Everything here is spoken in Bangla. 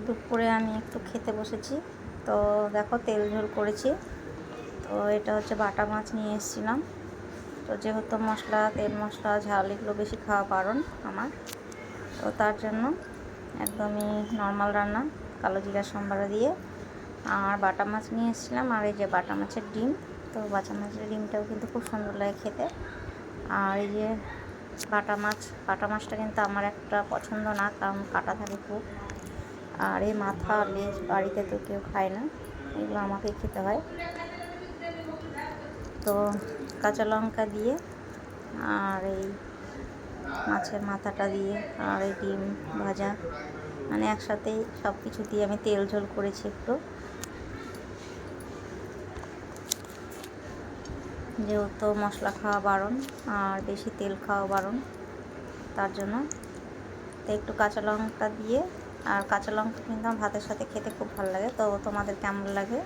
দুপুরে আমি একটু খেতে বসেছি। তো দেখো তেল ঝোল করেছি। তো এটা হচ্ছে বাটা মাছ নিয়ে এসেছিলাম। তো যেহেতু মশলা, তেল মশলা, ঝাল এগুলো বেশি খাওয়া বারণ আমার, তো তার জন্য একদমই নর্মাল রান্না, কালো জিরা সম্বারা দিয়ে। আর বাটা মাছ নিয়ে এসেছিলাম, আর এই যে বাটা মাছের ডিম। তো বাটা মাছের ডিমটাও কিন্তু খুব সুন্দর লাগে খেতে। আর এই যে বাটা মাছটা কিন্তু আমার একটা পছন্দ না, কারণ কাটা থাকে খুব। আর এই মাথা, লেজ বাড়িতে তো কেউ খায় না, এগুলো আমাকেই খেতে হয়। তো কাঁচা লঙ্কা দিয়ে আর এই মাছের মাথাটা দিয়ে আর এই ডিম ভাজা, মানে একসাথেই সব কিছু দিয়ে আমি তেল ঝোল করেছি একটু, যেহেতু মশলা খাওয়া বারণ আর বেশি তেল খাওয়া বারণ, তার জন্য। তো একটু কাঁচা লঙ্কা দিয়ে, আর কাঁচা লঙ্কা কিন্তু আমার ভাতের সাথে খেতে খুব ভালো লাগে। তো তোমাদের কেমন লাগে